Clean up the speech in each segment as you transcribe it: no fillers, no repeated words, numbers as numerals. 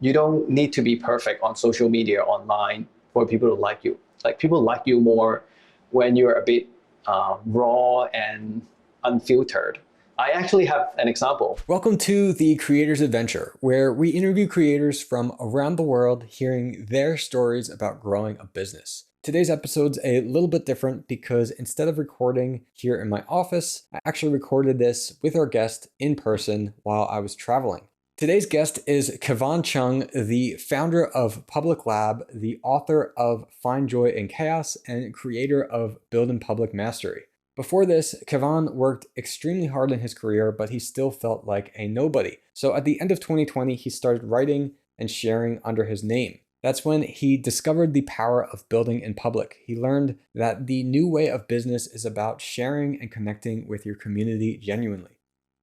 you don't need to be perfect on social media online for people to like you. Like people like you more when you're a bit raw and unfiltered. I actually have an example. Welcome to The Creator's Adventure, where we interview creators from around the world hearing their stories about growing a business. Today's episode's a little bit different because instead of recording here in my office, I actually recorded this with our guest in person while I was traveling. Today's guest is Kevon Cheung, the founder of Public Lab, the author of Find Joy in Chaos, and creator of Build in Public Mastery. Before this, Kevan worked extremely hard in his career, but he still felt like a nobody. So at the end of 2020, he started writing and sharing under his name. That's when he discovered the power of building in public. He learned that the new way of business is about sharing and connecting with your community genuinely.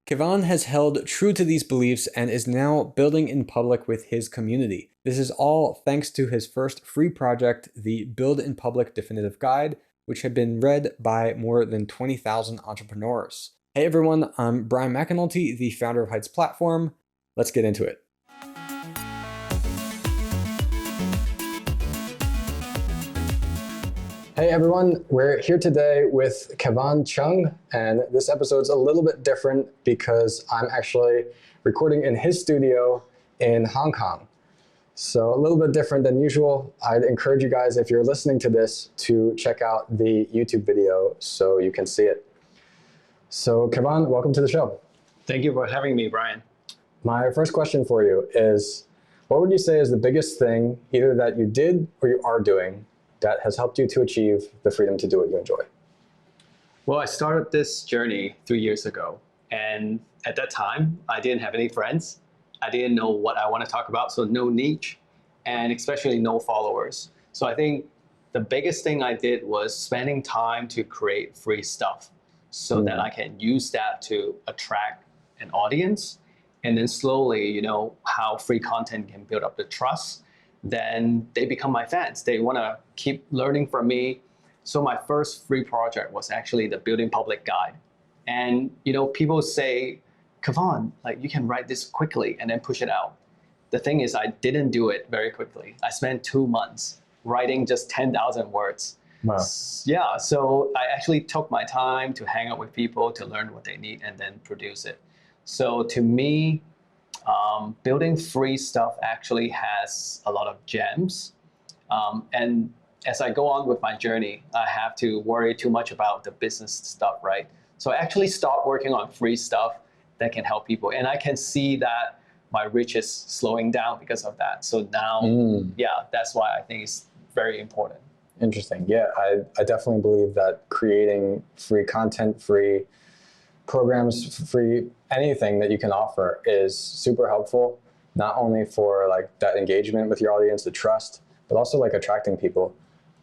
Kevan has held true to these beliefs and is now building in public with his community. This is all thanks to his first free project, the Build in Public Definitive Guide, which had been read by more than 20,000 entrepreneurs. Hey everyone, I'm Bryan McAnulty, the founder of Heights Platform. Let's get into it. Hey everyone, we're here today with Kevon Cheung, and this episode's a little bit different because I'm actually recording in his studio in Hong Kong. So a little bit different than usual. I'd encourage you guys, if you're listening to this, to check out the YouTube video so you can see it. So Kevon, welcome to the show. Thank you for having me, Brian. My first question for you is, what would you say is the biggest thing either that you did or you are doing that has helped you to achieve the freedom to do what you enjoy? Well, I started this journey 3 years ago. And at that time, I didn't have any friends. I didn't know what I want to talk about, so no niche, and especially no followers. So I think the biggest thing I did was spending time to create free stuff so that I can use that to attract an audience. And then slowly, how free content can build up the trust, then they become my fans. They want to keep learning from me. So my first free project was actually the Build in Public Guide. And people say, Kevon, like you can write this quickly and then push it out. The thing is, I didn't do it very quickly. I spent 2 months writing just 10,000 words. Wow. Yeah, so I actually took my time to hang out with people, to learn what they need, and then produce it. So to me, building free stuff actually has a lot of gems. And as I go on with my journey, I have to worry too much about the business stuff, right? So I actually start working on free stuff that can help people. And I can see that my reach is slowing down because of that. So now, that's why I think it's very important. Interesting. Yeah, I definitely believe that creating free content, free programs, free anything that you can offer is super helpful, not only for like that engagement with your audience, the trust, but also like attracting people.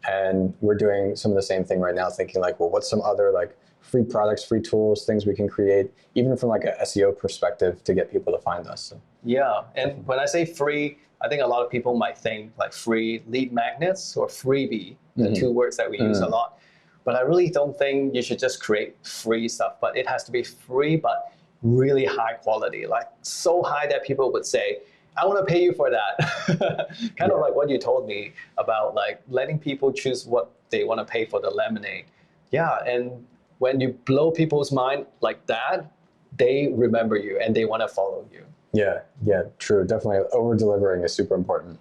And we're doing some of the same thing right now, thinking like, well, what's some other like free products, free tools, things we can create, even from like a SEO perspective to get people to find us. So. Yeah, and when I say free, I think a lot of people might think like free lead magnets or freebie, the two words that we use a lot. But I really don't think you should just create free stuff, but it has to be free, but really high quality, like so high that people would say, I want to pay you for that. Kind of like what you told me about like letting people choose what they want to pay for the lemonade. Yeah, and when you blow people's mind like that, they remember you and they want to follow you. Yeah, true. Definitely over-delivering is super important.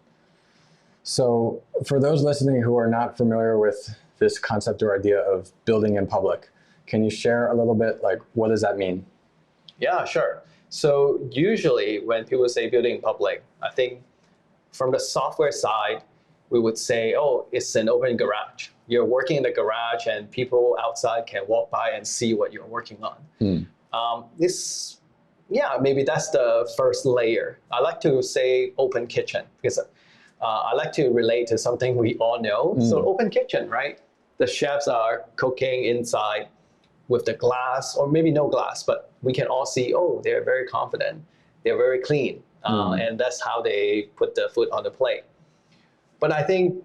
So for those listening who are not familiar with this concept or idea of building in public, can you share a little bit, like, what does that mean? Yeah, sure. So usually when people say building in public, I think from the software side, we would say, oh, it's an open garage. You're working in the garage and people outside can walk by and see what you're working on. Maybe that's the first layer. I like to say open kitchen because I like to relate to something we all know. So open kitchen, right? The chefs are cooking inside with the glass, or maybe no glass, but we can all see, oh, they're very confident. They're very clean. And that's how they put the food on the plate. But I think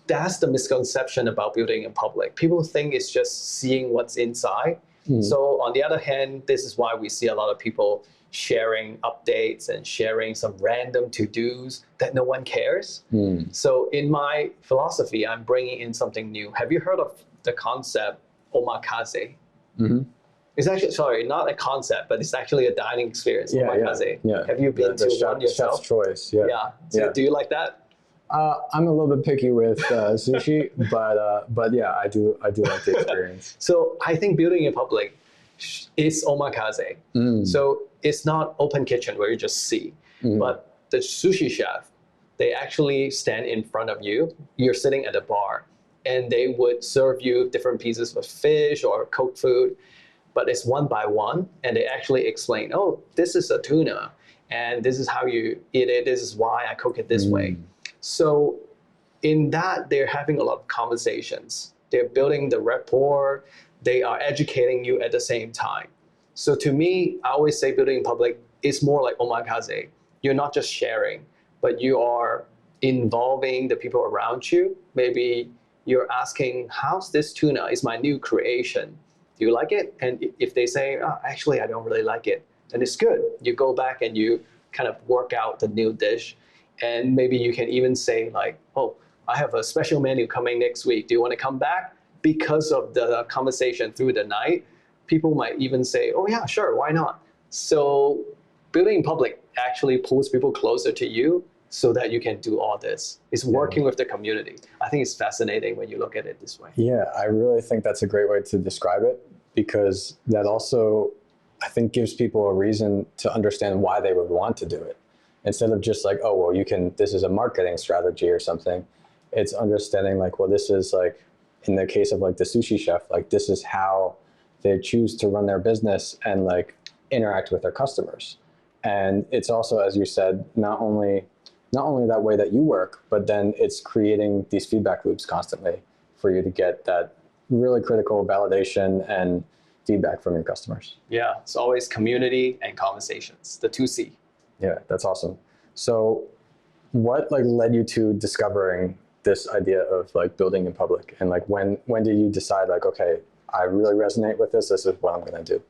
that's the misconception about building in public. People think it's just seeing what's inside. So on the other hand, this is why we see a lot of people sharing updates and sharing some random to-dos that no one cares. So in my philosophy, I'm bringing in something new. Have you heard of the concept omakase? It's actually, sorry, not a concept, but it's actually a dining experience. Omakase. Have you been to one yourself? Chef's choice. Yeah. So do you like that? I'm a little bit picky with sushi, but yeah, I do like the experience. So I think building in public is omakase. So it's not open kitchen where you just see, but the sushi chef, they actually stand in front of you. You're sitting at a bar, and they would serve you different pieces of fish or cooked food, but it's one by one, and they actually explain, oh, this is a tuna, and this is how you eat it. This is why I cook it this way. So in that, they're having a lot of conversations. They're building the rapport. They are educating you at the same time. So to me, I always say building in public is more like omakase. You're not just sharing, but you are involving the people around you. Maybe you're asking, how's this tuna? It's my new creation. Do you like it? And if they say, oh, actually, I don't really like it, then it's good. You go back and you kind of work out the new dish. And maybe you can even say like, oh, I have a special menu coming next week. Do you want to come back? Because of the conversation through the night, people might even say, oh yeah, sure, why not? So building in public actually pulls people closer to you so that you can do all this. It's working with the community. I think it's fascinating when you look at it this way. Yeah, I really think that's a great way to describe it, because that also, I think, gives people a reason to understand why they would want to do it. Instead of just like, oh, well, this is a marketing strategy or something. It's understanding like, well, this is like, in the case of like the sushi chef, like this is how they choose to run their business and like interact with their customers. And it's also, as you said, not only that way that you work, but then it's creating these feedback loops constantly for you to get that really critical validation and feedback from your customers. Yeah, it's always community and conversations, the 2C. Yeah, that's awesome. So what like led you to discovering this idea of like building in public? And like when did you decide like, okay, I really resonate with this. This is what I'm going to do.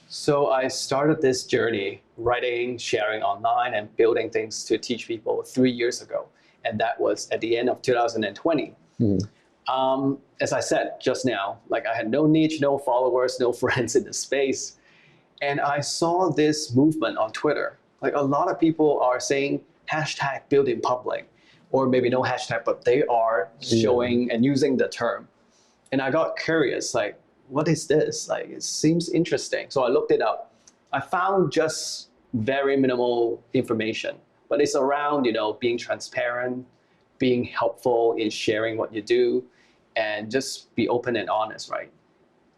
So I started this journey writing, sharing online, and building things to teach people 3 years ago. And that was at the end of 2020. As I said just now, like I had no niche, no followers, no friends in the space. And I saw this movement on Twitter. Like a lot of people are saying hashtag build in public, or maybe no hashtag, but they are showing and using the term. And I got curious, like, what is this? Like, it seems interesting. So I looked it up. I found just very minimal information, but it's around, being transparent, being helpful in sharing what you do, and just be open and honest, right?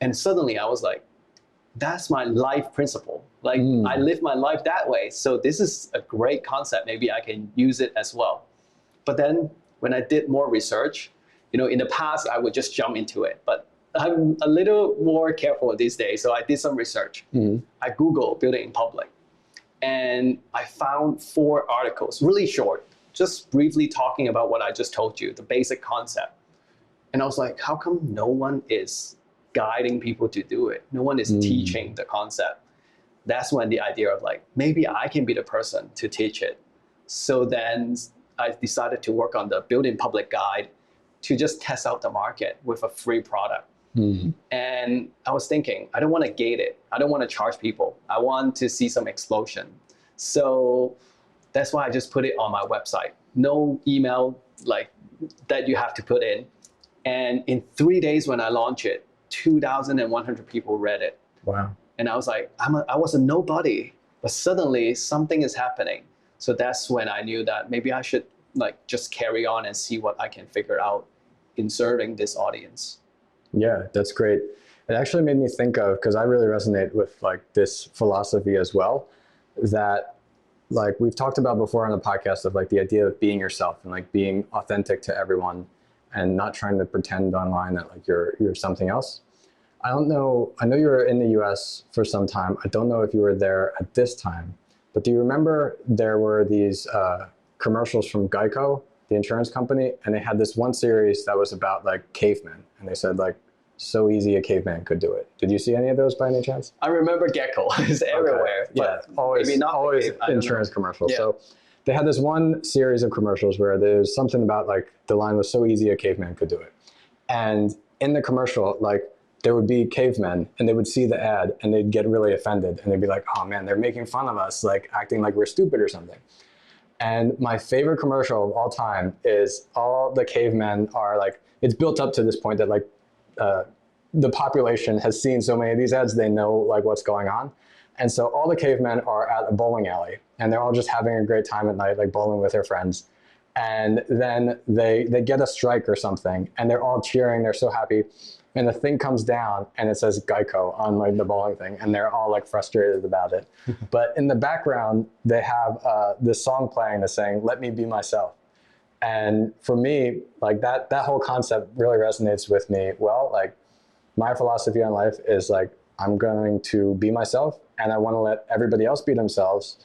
And suddenly I was like, that's my life principle. Like I live my life that way. So this is a great concept. Maybe I can use it as well. But then when I did more research, in the past, I would just jump into it, but I'm a little more careful these days. So I did some research. I Googled building in public, and I found 4 articles, really short, just briefly talking about what I just told you, the basic concept. And I was like, how come no one is guiding people to do it? No one is teaching the concept. That's when the idea of like, maybe I can be the person to teach it. So then I decided to work on the build in public guide to just test out the market with a free product. And I was thinking, I don't want to gate it. I don't want to charge people. I want to see some explosion. So that's why I just put it on my website. No email like that you have to put in. And in 3 days when I launched it, 2,100 people read it. Wow. And I was like, I was a nobody, but suddenly something is happening. So that's when I knew that maybe I should like just carry on and see what I can figure out in serving this audience. Yeah, that's great. It actually made me think of, because I really resonate with like this philosophy as well, that like we've talked about before on the podcast of like the idea of being yourself and like being authentic to everyone and not trying to pretend online that like you're something else. I don't know, I know you were in the US for some time. I don't know if you were there at this time, but do you remember there were these commercials from Geico, the insurance company, and they had this one series that was about like cavemen. And they said like, so easy a caveman could do it. Did you see any of those by any chance? I remember gecko is everywhere. Yeah, But always, maybe not always I don't insurance know. commercials. Yeah. So they had this one series of commercials where there's something about like the line was so easy a caveman could do it. And in the commercial, like there would be cavemen and they would see the ad and they'd get really offended and they'd be like, oh man, they're making fun of us, like acting like we're stupid or something. And my favorite commercial of all time is all the cavemen are like, it's built up to this point that like the population has seen so many of these ads, they know like what's going on. And so all the cavemen are at a bowling alley and they're all just having a great time at night, like bowling with their friends. And then they get a strike or something and they're all cheering, they're so happy. And the thing comes down and it says Geico on like the bowling thing and they're all like frustrated about it. But in the background, they have this song playing that's saying, let me be myself. And for me, like that whole concept really resonates with me. Well, like my philosophy on life is like, I'm going to be myself and I want to let everybody else be themselves.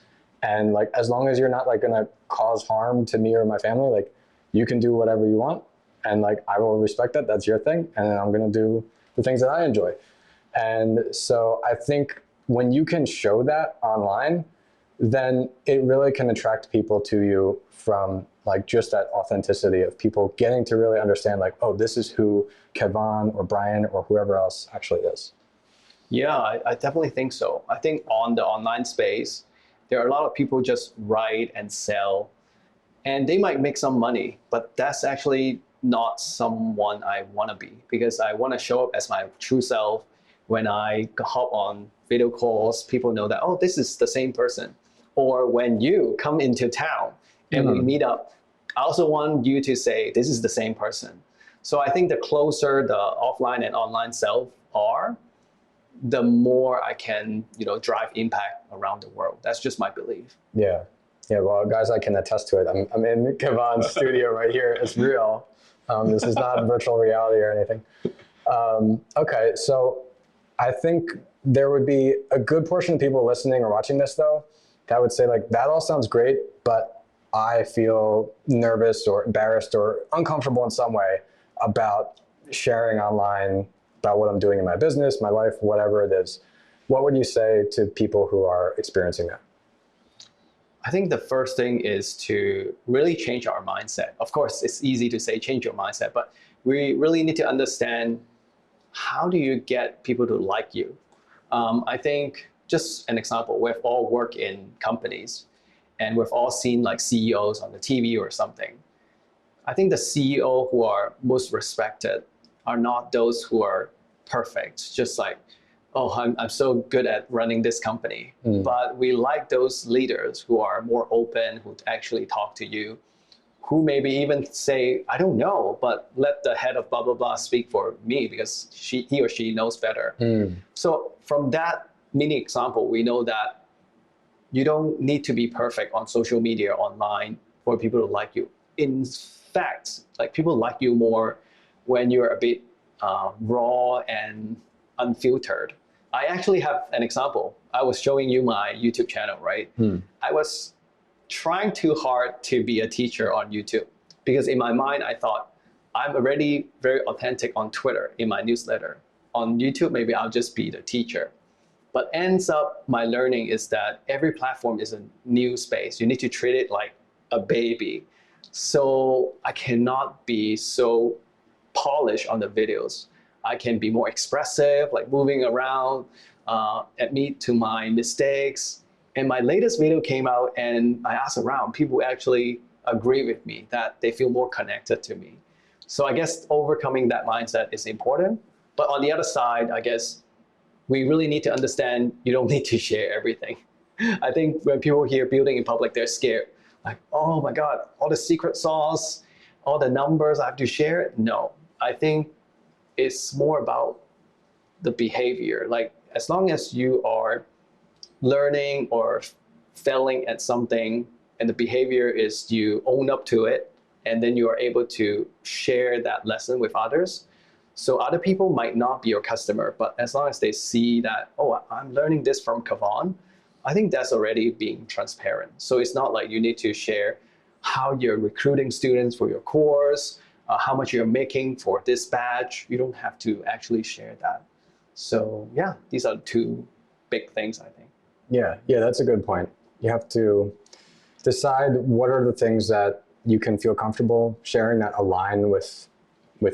And like, as long as you're not like going to cause harm to me or my family, like you can do whatever you want. And like, I will respect that, that's your thing. And then I'm going to do the things that I enjoy. And so I think when you can show that online, then it really can attract people to you from like just that authenticity of people getting to really understand like, oh, this is who Kevon or Bryan or whoever else actually is. Yeah, I definitely think so. I think on the online space, there are a lot of people just write and sell, and they might make some money, but that's actually not someone I want to be because I want to show up as my true self. When I hop on video calls, people know that, oh, this is the same person. Or when you come into town and we meet up, I also want you to say, this is the same person. So I think the closer the offline and online self are, the more I can, drive impact around the world. That's just my belief. Yeah. Yeah. Well, guys, I can attest to it. I'm in Kevon's studio right here. It's real. This is not virtual reality or anything. Okay. So I think there would be a good portion of people listening or watching this though, that would say like, that all sounds great, but I feel nervous or embarrassed or uncomfortable in some way about sharing online about what I'm doing in my business, my life, whatever it is. What would you say to people who are experiencing that? I think the first thing is to really change our mindset. Of course, it's easy to say change your mindset, but we really need to understand how do you get people to like you? I think just an example, we've all worked in companies and we've all seen like CEOs on the TV or something. I think the CEO who are most respected are not those who are perfect, just like, oh, I'm so good at running this company. But we like those leaders who are more open, who actually talk to you, who maybe even say, I don't know, but let the head of blah, blah, blah speak for me because he or she knows better. So from that mini example, we know that you don't need to be perfect on social media, online, for people to like you. In fact, like people like you more when you're a bit raw and unfiltered. I actually have an example. I was showing you my YouTube channel, right? I was trying too hard to be a teacher on YouTube because in my mind, I thought I'm already very authentic on Twitter in my newsletter. On YouTube, maybe I'll just be the teacher. But ends up, my learning is that every platform is a new space. You need to treat it like a baby. So I cannot be so polished on the videos. I can be more expressive, like moving around, admit to my mistakes. And my latest video came out and I asked around, people actually agree with me that they feel more connected to me. So I guess overcoming that mindset is important. But on the other side, I guess we really need to understand you don't need to share everything. I think when people hear building in public, they're scared. Like, oh my God, all the secret sauce, all the numbers I have to share. No, I think it's more about the behavior. Like as long as you are learning or failing at something and the behavior is you own up to it and then you are able to share that lesson with others. So other people might not be your customer, but as long as they see that, oh, I'm learning this from Kevon, I think that's already being transparent. So it's not like you need to share how you're recruiting students for your course, how much you're making for this batch. You don't have to actually share that. So yeah, these are two big things, I think. Yeah, that's a good point. You have to decide what are the things that you can feel comfortable sharing that align with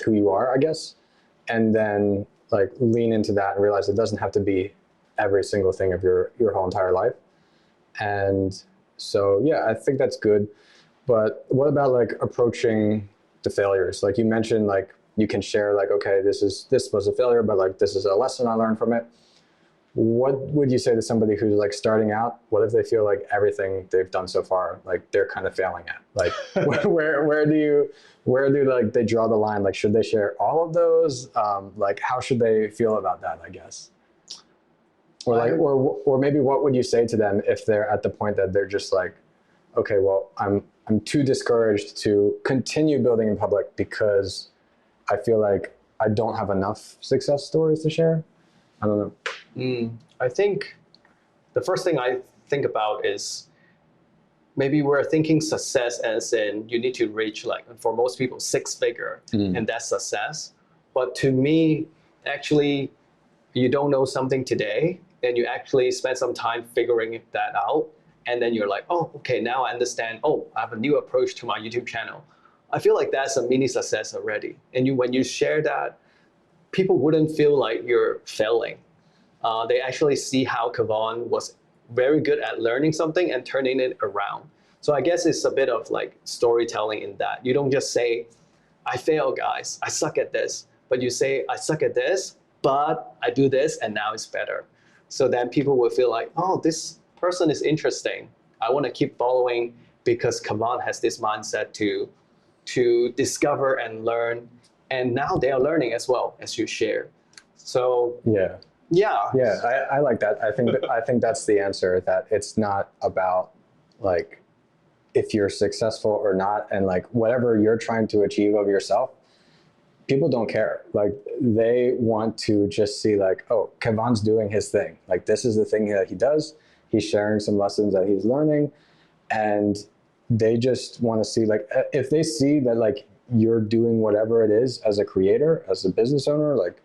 who you are, I guess, and then like lean into that and realize it doesn't have to be every single thing of your whole entire life. And so yeah, I think that's good. But what about like approaching the failures? Like you mentioned, like you can share like, okay, this was a failure, but like this is a lesson I learned from it. What would you say to somebody who's like starting out? What if they feel like everything they've done so far, like they're kind of failing at? Like where do like they draw the line? Like should they share all of those? Like how should they feel about that, I guess? Or like or maybe what would you say to them if they're at the point that they're just like, okay, well, I'm too discouraged to continue building in public because I feel like I don't have enough success stories to share? I don't know. I think the first thing I think about is maybe we're thinking success as in you need to reach, like, for most people, 6-figure, and that's success. But to me, actually, you don't know something today, and you actually spend some time figuring that out, and then you're like, oh, okay, now I understand. Oh, I have a new approach to my YouTube channel. I feel like that's a mini success already. And when you share that, people wouldn't feel like you're failing. They actually see how Kevon was very good at learning something and turning it around. So I guess it's a bit of like storytelling in that. You don't just say, I failed, guys, I suck at this. But you say, I suck at this, but I do this and now it's better. So then people will feel like, oh, this person is interesting. I want to keep following because Kevon has this mindset to discover and learn. And now they are learning as well as you share. So Yeah, I like that. I think that's the answer, that it's not about like if you're successful or not, and like whatever you're trying to achieve of yourself, people don't care. Like they want to just see like, oh, Kevon's doing his thing. Like this is the thing that he does. He's sharing some lessons that he's learning, and they just want to see like if they see that like you're doing whatever it is as a creator, as a business owner, like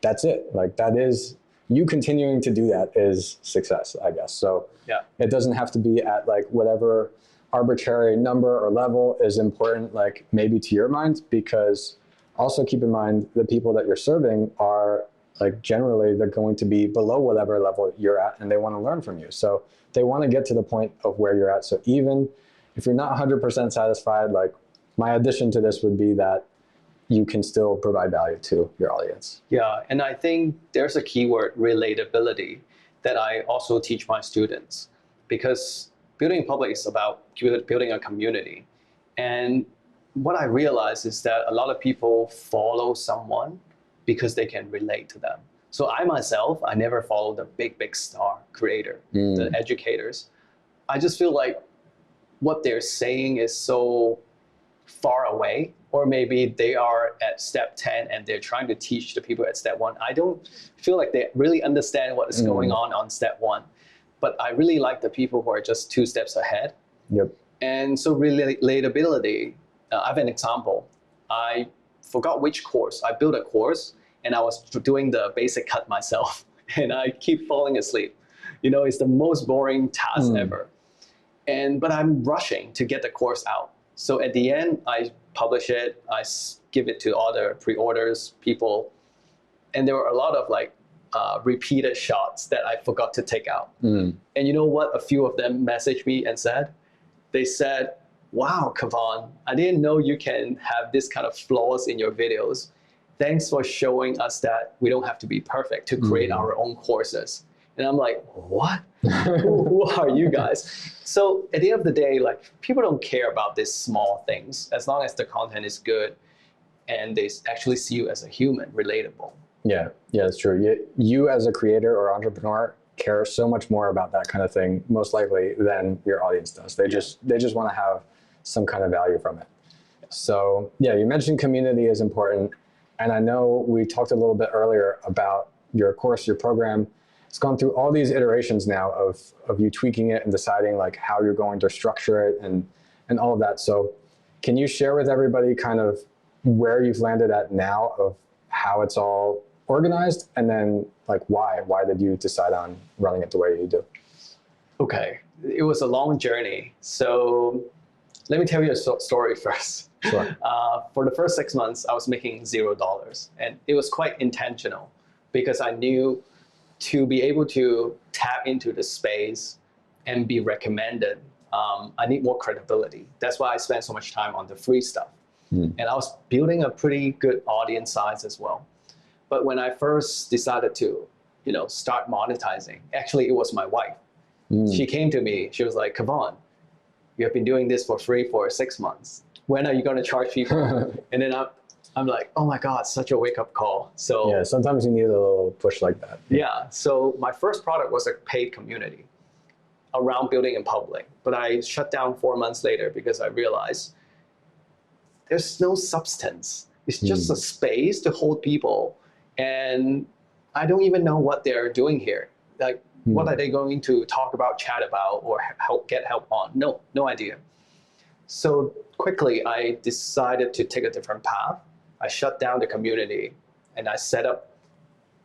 that's it. Like that is, you continuing to do that is success, I guess. So yeah, it doesn't have to be at like whatever arbitrary number or level is important, like maybe to your mind, because also keep in mind the people that you're serving are like generally they're going to be below whatever level you're at, and they want to learn from you. So they want to get to the point of where you're at. So even if you're not 100% satisfied, like my addition to this would be that you can still provide value to your audience. Yeah, and I think there's a keyword, relatability, that I also teach my students, because building in public is about building a community. And what I realize is that a lot of people follow someone because they can relate to them. So I myself, I never follow the big star creator, the educators. I just feel like what they're saying is so far away, or maybe they are at step 10 and they're trying to teach the people at step 1. I don't feel like they really understand what is going on step 1. But I really like the people who are just 2 steps ahead. Yep. And so relatability, I have an example. I forgot which course. I built a course and I was doing the basic cut myself and I keep falling asleep. You know, it's the most boring task ever. But I'm rushing to get the course out. So at the end, I publish it, I give it to all the pre-orders people, and there were a lot of like repeated shots that I forgot to take out. And you know what? A few of them messaged me and said, they said, wow, Kevon, I didn't know you can have this kind of flaws in your videos. Thanks for showing us that we don't have to be perfect to create our own courses. And I'm like, what? who are you guys? So at the end of the day, like people don't care about these small things as long as the content is good and they actually see you as a human, relatable. Yeah, that's true. You as a creator or entrepreneur care so much more about that kind of thing, most likely, than your audience does. They just want to have some kind of value from it. So yeah, you mentioned community is important. And I know we talked a little bit earlier about your course, your program. It's gone through all these iterations now of you tweaking it and deciding like how you're going to structure it and all of that. So can you share with everybody kind of where you've landed at now of how it's all organized, and then like why did you decide on running it the way you do? Okay, it was a long journey. So let me tell you a story first. Sure. For the first 6 months, I was making $0, and it was quite intentional because I knew to be able to tap into the space and be recommended, I need more credibility. That's why I spent so much time on the free stuff. And I was building a pretty good audience size as well. But when I first decided to, start monetizing, actually it was my wife. She came to me, she was like, Kevon, you have been doing this for free for 6 months. When are you going to charge people? And then I'm like, oh my God, such a wake-up call. So yeah, sometimes you need a little push like that. Yeah, so my first product was a paid community around building in public. But I shut down 4 months later because I realized there's no substance. It's just a space to hold people. And I don't even know what they're doing here. Like, what are they going to talk about, chat about, or get help on? No idea. So quickly, I decided to take a different path. I shut down the community and I set up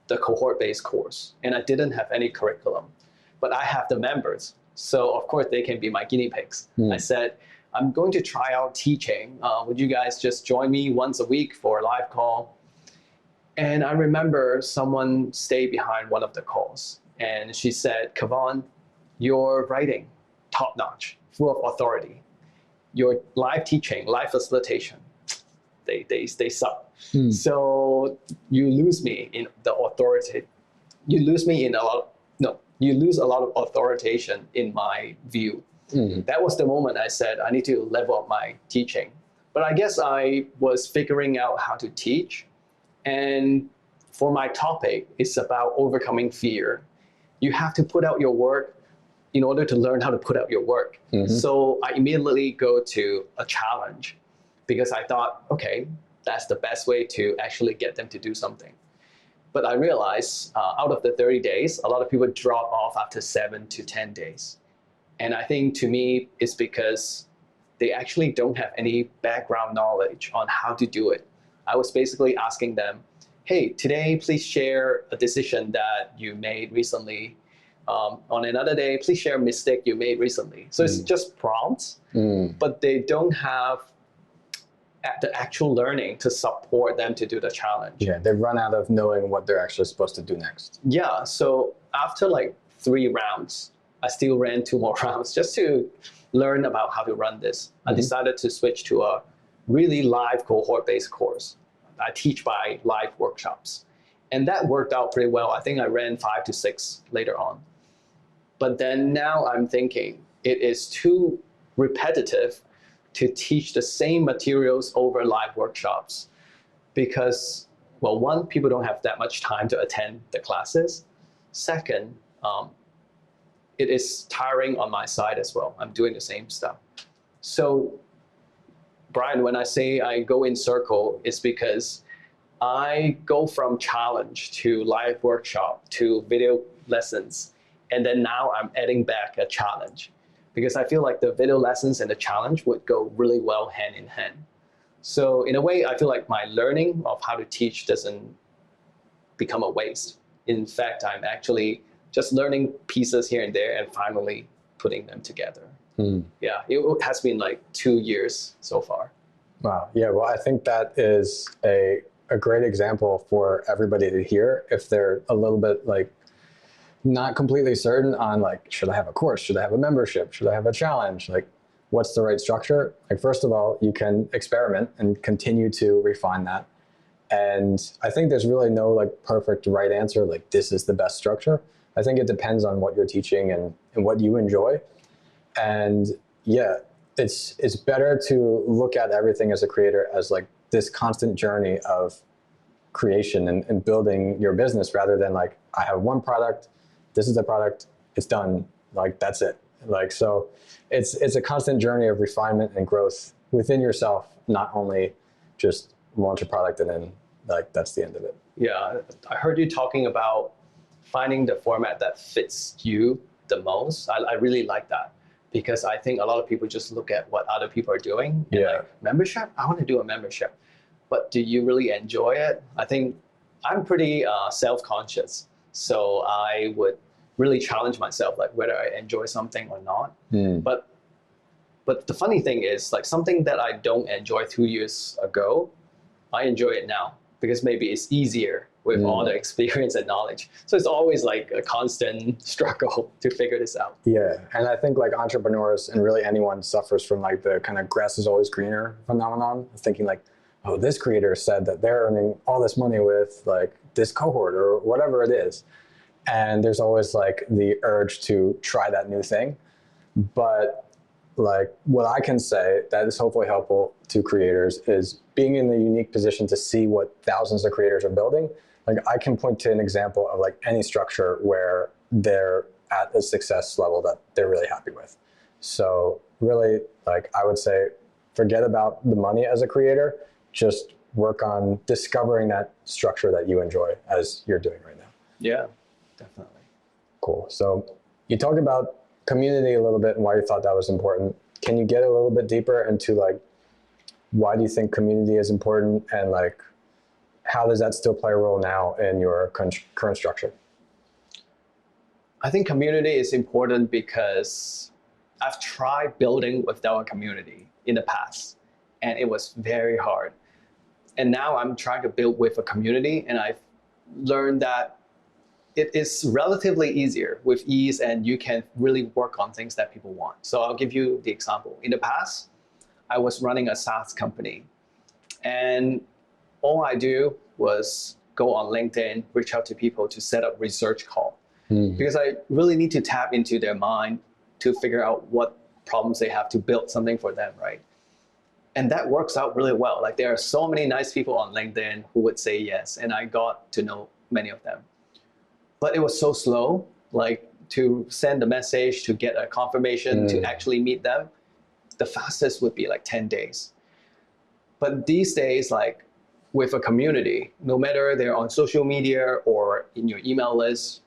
the cohort-based course. And I didn't have any curriculum, but I have the members. So of course, they can be my guinea pigs. I said, I'm going to try out teaching. Would you guys just join me once a week for a live call? And I remember someone stayed behind one of the calls. And she said, Kevon, your writing, top-notch, full of authority. Your live teaching, live facilitation, they suck. So you lose me in the authority. You lose me in you lose a lot of authorization in my view. That was the moment I said, I need to level up my teaching. But I guess I was figuring out how to teach. And for my topic, it's about overcoming fear. You have to put out your work in order to learn how to put out your work. So I immediately go to a challenge because I thought, okay, that's the best way to actually get them to do something. But I realized out of the 30 days, a lot of people drop off after 7 to 10 days. And I think to me, it's because they actually don't have any background knowledge on how to do it. I was basically asking them, hey, today, please share a decision that you made recently. On another day, please share a mistake you made recently. So it's just prompts, but they don't have the actual learning to support them to do the challenge. Yeah, they run out of knowing what they're actually supposed to do next. Yeah, so after like 3 rounds, I still ran 2 more rounds just to learn about how to run this. I decided to switch to a really live cohort-based course. I teach by live workshops. And that worked out pretty well. I think I ran 5 to 6 later on. But then now I'm thinking it is too repetitive to teach the same materials over live workshops because, well, one, people don't have that much time to attend the classes. Second, it is tiring on my side as well. I'm doing the same stuff. So, Bryan, when I say I go in circle, it's because I go from challenge to live workshop to video lessons. And then now I'm adding back a challenge because I feel like the video lessons and the challenge would go really well hand in hand. So in a way, I feel like my learning of how to teach doesn't become a waste. In fact, I'm actually just learning pieces here and there and finally putting them together. Yeah, it has been like 2 years so far. Wow. Yeah, well, I think that is a great example for everybody to hear if they're a little bit like not completely certain on like, should I have a course? Should I have a membership? Should I have a challenge? Like, what's the right structure? Like, first of all, you can experiment and continue to refine that. And I think there's really no like perfect right answer, like this is the best structure. I think it depends on what you're teaching and what you enjoy. And yeah, it's better to look at everything as a creator as like this constant journey of creation and building your business rather than like, I have one product, this is the product, it's done, like that's it. Like, so it's a constant journey of refinement and growth within yourself, not only just launch a product and then like that's the end of it. Yeah, I heard you talking about finding the format that fits you the most. I really like that because I think a lot of people just look at what other people are doing. And like, membership? I want to do a membership. but do you really enjoy it? I think I'm pretty self-conscious, so I would really challenge myself, like whether I enjoy something or not. But the funny thing is, like something that I don't enjoy 2 years ago, I enjoy it now because maybe it's easier with all the experience and knowledge. So it's always like a constant struggle to figure this out. Yeah, and I think like entrepreneurs and really anyone suffers from like the kind of grass is always greener phenomenon, thinking like, oh, this creator said that they're earning all this money with like this cohort or whatever it is. And there's always like the urge to try that new thing. But like what I can say that is hopefully helpful to creators is being in the unique position to see what thousands of creators are building. Like I can point to an example of like any structure where they're at a success level that they're really happy with. So really, like I would say, forget about the money as a creator, just work on discovering that structure that you enjoy as you're doing right now. Yeah, definitely. Cool. So you talked about community a little bit and why you thought that was important. Can you get a little bit deeper into like, why do you think community is important and like, how does that still play a role now in your current structure? I think community is important because I've tried building without a community in the past, and it was very hard. And now I'm trying to build with a community, and I've learned that it is relatively easier with ease, and you can really work on things that people want. So I'll give you the example. In the past, I was running a SaaS company, and all I do was go on LinkedIn, reach out to people to set up research call. Because I really need to tap into their mind to figure out what problems they have to build something for them, right? And that works out really well. Like there are so many nice people on LinkedIn who would say yes, and I got to know many of them. But it was so slow, like to send a message, to get a confirmation, to actually meet them. The fastest would be like 10 days. But these days, like with a community, no matter they're on social media or in your email list,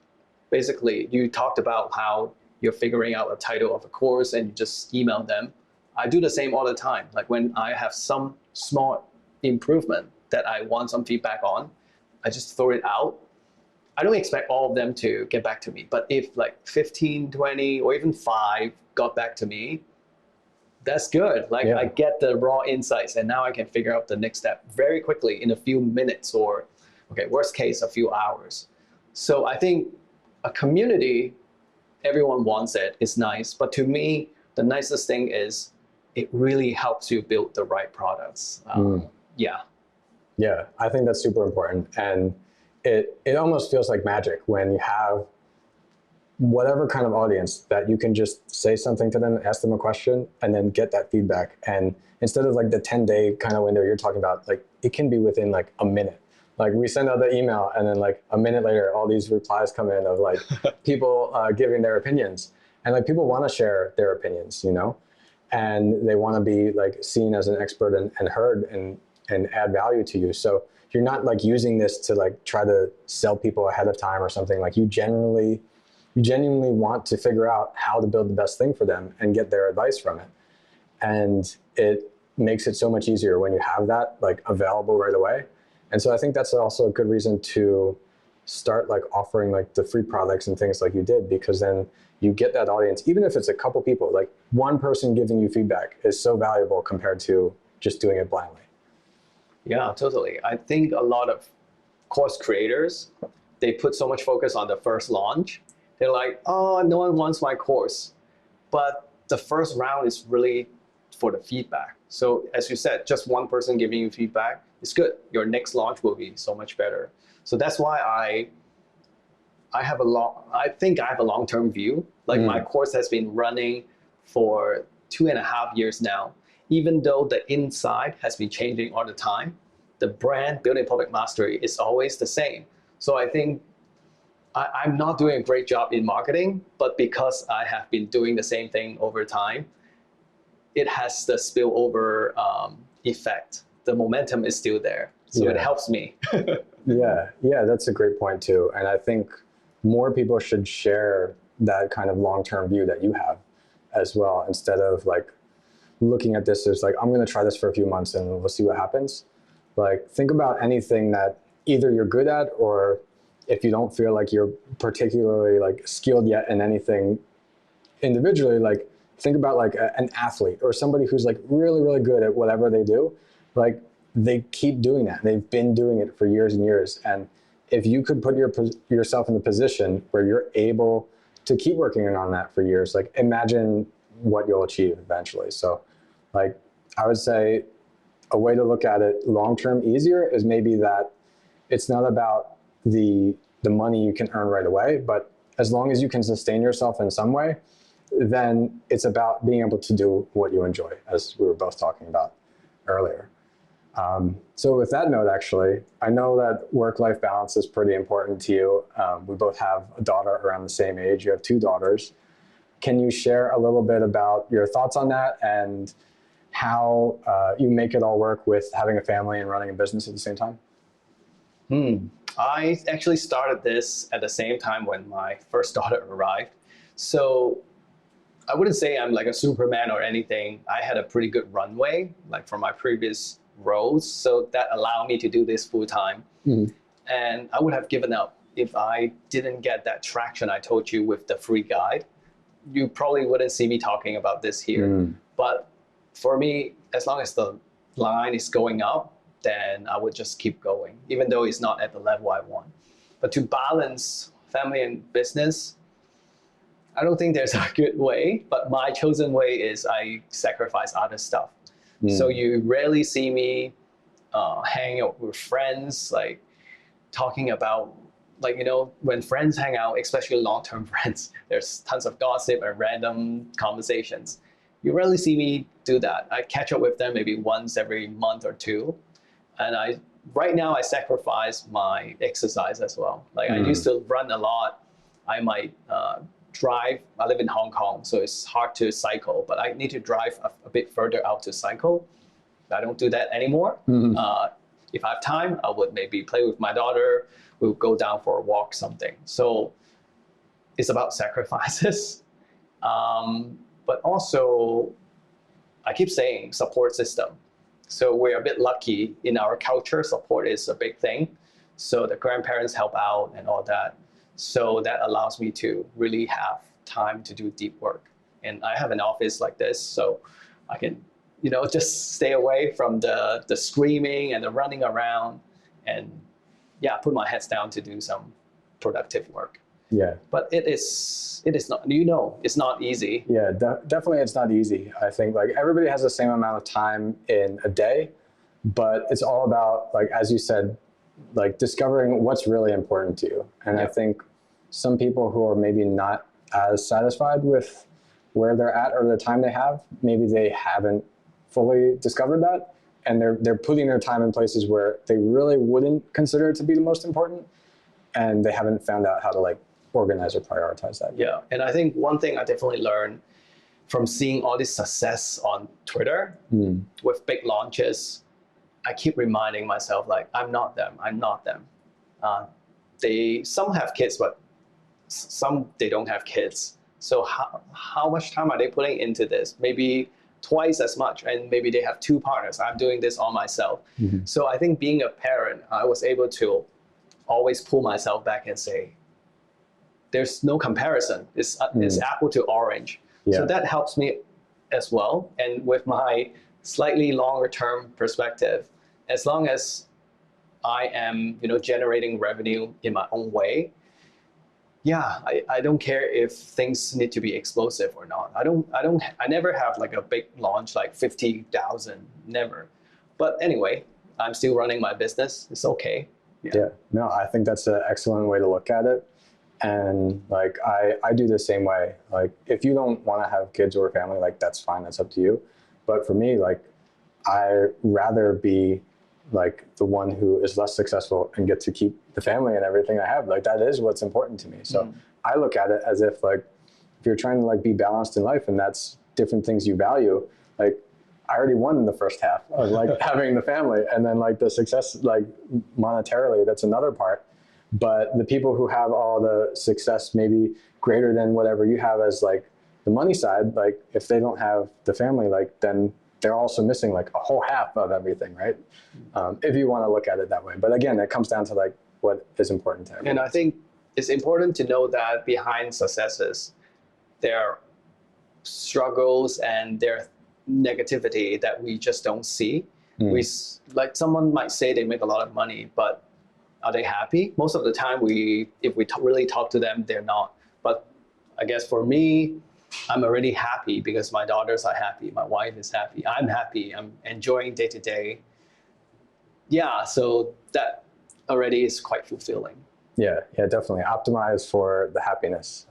basically you talked about how you're figuring out a title of a course and you just email them. I do the same all the time. Like when I have some small improvement that I want some feedback on, I just throw it out. I don't expect all of them to get back to me, but if like 15, 20, or even 5 got back to me, that's good. Like I get the raw insights, and now I can figure out the next step very quickly in a few minutes, or okay, worst case, a few hours. So I think a community, everyone wants it, it's nice. But to me, the nicest thing is it really helps you build the right products. Yeah, I think that's super important. And it almost feels like magic when you have whatever kind of audience that you can just say something to them, ask them a question, and then get that feedback. And instead of like the 10-day kind of window you're talking about, like it can be within like a minute. Like we send out the email, and then like a minute later, all these replies come in of like people giving their opinions, and like people want to share their opinions, you know, and they want to be like seen as an expert and heard and add value to you. So you're not like using this to like try to sell people ahead of time or something. Like you genuinely want to figure out how to build the best thing for them and get their advice from it. And it makes it so much easier when you have that like available right away. And so I think that's also a good reason to start like offering like the free products and things like you did, because then you get that audience, even if it's a couple people, like one person giving you feedback is so valuable compared to just doing it blindly. Yeah, totally. I think a lot of course creators, they put so much focus on the first launch. They're like, oh, no one wants my course. But the first round is really for the feedback. So as you said, just one person giving you feedback is good. Your next launch will be so much better. So that's why I think I have a long-term view. Like my course has been running for 2.5 years now. Even though the inside has been changing all the time, the brand building public mastery is always the same. So I think I'm not doing a great job in marketing, but because I have been doing the same thing over time, it has the spillover effect. The momentum is still there, so it helps me. Yeah, that's a great point too. And I think more people should share that kind of long-term view that you have as well, instead of like looking at this as like, I'm going to try this for a few months and we'll see what happens. like think about anything that either you're good at, or if you don't feel like you're particularly like skilled yet in anything individually, like think about like an athlete or somebody who's like really, really good at whatever they do. Like they keep doing that. They've been doing it for years and years. And if you could put yourself in the position where you're able to keep working on that for years, like imagine what you'll achieve eventually. So like I would say a way to look at it long-term easier is maybe that it's not about the money you can earn right away, but as long as you can sustain yourself in some way, then it's about being able to do what you enjoy, as we were both talking about earlier. So with that note, actually, I know that work-life balance is pretty important to you. We both have a daughter around the same age. You have 2 daughters. Can you share a little bit about your thoughts on that and how you make it all work with having a family and running a business at the same time? I actually started this at the same time when my first daughter arrived. So I wouldn't say I'm like a Superman or anything. I had a pretty good runway, like from my previous roles. So that allowed me to do this full time. And I would have given up if I didn't get that traction I told you with the free guide. You probably wouldn't see me talking about this here. But for me, as long as the line is going up, then I would just keep going, even though it's not at the level I want. But to balance family and business, I don't think there's a good way, but my chosen way is I sacrifice other stuff. So you rarely see me hang out with friends, like talking about, like, you know, when friends hang out, especially long-term friends, there's tons of gossip and random conversations. You rarely see me do that. I catch up with them maybe once every month or 2. And right now I sacrifice my exercise as well. Like I used to run a lot. I might drive. I live in Hong Kong, so it's hard to cycle, but I need to drive a bit further out to cycle. I don't do that anymore. If I have time, I would maybe play with my daughter. We'll go down for a walk, something. So it's about sacrifices. But also, I keep saying support system. So we're a bit lucky in our culture. Support is a big thing. So the grandparents help out and all that. So that allows me to really have time to do deep work. And I have an office like this, so I can, you know, just stay away from the screaming and the running around, and yeah, put my heads down to do some productive work. Yeah. But it is not, you know, it's not easy. Yeah, definitely it's not easy. I think like everybody has the same amount of time in a day, but it's all about, like, as you said, like discovering what's really important to you. And I think some people who are maybe not as satisfied with where they're at or the time they have, maybe they haven't fully discovered that. And they're putting their time in places where they really wouldn't consider it to be the most important. And they haven't found out how to like organize or prioritize that. Yeah, and I think one thing I definitely learned from seeing all this success on Twitter with big launches, I keep reminding myself, like, I'm not them. Some have kids, but some they don't have kids. So how much time are they putting into this? Maybe twice as much, and maybe they have 2 partners. I'm doing this all myself. So I think being a parent, I was able to always pull myself back and say, there's no comparison. It's apple to orange. So that helps me as well. And with my slightly longer term perspective, as long as I am, you know, generating revenue in my own way, I don't care if things need to be explosive or not. I never have like a big launch like 50,000, never. But anyway, I'm still running my business. It's okay. Yeah, no, I think that's an excellent way to look at it. And like, I do the same way. Like, if you don't want to have kids or a family, like, that's fine, that's up to you. But for me, like, I rather be like the one who is less successful and get to keep the family and everything I have. Like, that is what's important to me. So I look at it as if, like, if you're trying to like be balanced in life and that's different things you value, like, I already won in the first half of like having the family, and then like the success, like monetarily, that's another part. But the people who have all the success, maybe greater than whatever you have as like the money side, like if they don't have the family, like then they're also missing like a whole half of everything, right? If you want to look at it that way. But again, it comes down to like what is important to everyone. And I think it's important to know that behind successes, there are struggles and there are negativity that we just don't see. Like someone might say they make a lot of money, but are they happy? Most of the time, if we really talk to them, they're not. But I guess for me, I'm already happy because my daughters are happy, my wife is happy, I'm happy, I'm enjoying day to day. Yeah, so that already is quite fulfilling. Yeah, definitely. Optimize for the happiness.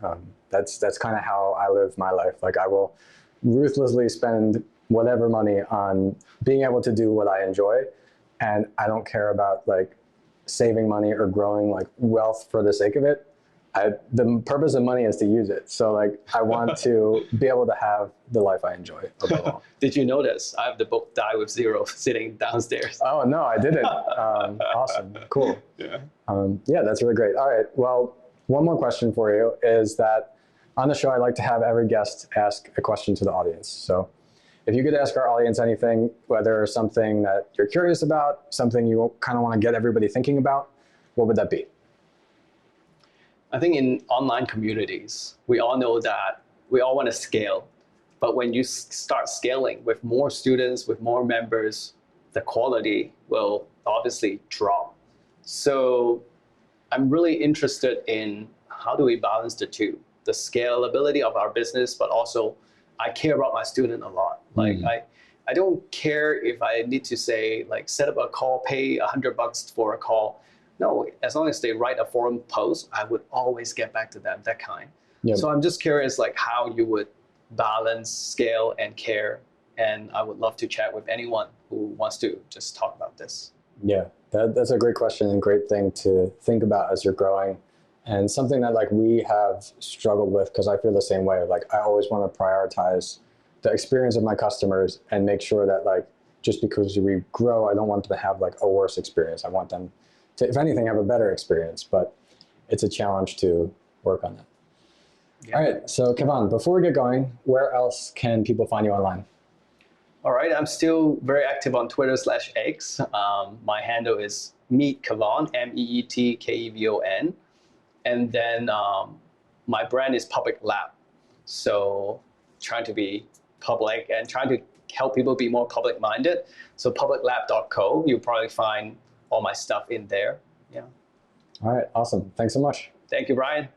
That's kind of how I live my life. Like I will ruthlessly spend whatever money on being able to do what I enjoy, and I don't care about like saving money or growing like wealth for the sake of it. The purpose of money is to use it. So like I want to be able to have the life I enjoy above all. Did you notice I have the book Die with Zero sitting downstairs? Oh no, I didn't. Awesome, cool. Yeah. Yeah, that's really great. All right, well, one more question for you is that on the show, I like to have every guest ask a question to the audience. So if you could ask our audience anything, whether something that you're curious about, something you kind of want to get everybody thinking about, what would that be? I think in online communities, we all know that we all want to scale. But when you start scaling with more students, with more members, the quality will obviously drop. So I'm really interested in how do we balance the two, the scalability of our business, but also I care about my student a lot. Like I don't care if I need to say like set up a call, pay $100 for a call. No, as long as they write a forum post, I would always get back to them, that kind. Yep. So I'm just curious like how you would balance scale and care. And I would love to chat with anyone who wants to just talk about this. Yeah, that's a great question and great thing to think about as you're growing. And something that like we have struggled with, because I feel the same way. Like I always want to prioritize the experience of my customers and make sure that like just because we grow, I don't want them to have like a worse experience. I want them to, if anything, have a better experience. But it's a challenge to work on that. Yeah. All right, so Kevon, before we get going, where else can people find you online? All right, I'm still very active on Twitter/X. My handle is Meet Kevon, MEETKEVON. And then my brand is Public Lab. So trying to be public and trying to help people be more public-minded. So publiclab.co, you'll probably find all my stuff in there. Yeah. All right, awesome. Thanks so much. Thank you, Bryan.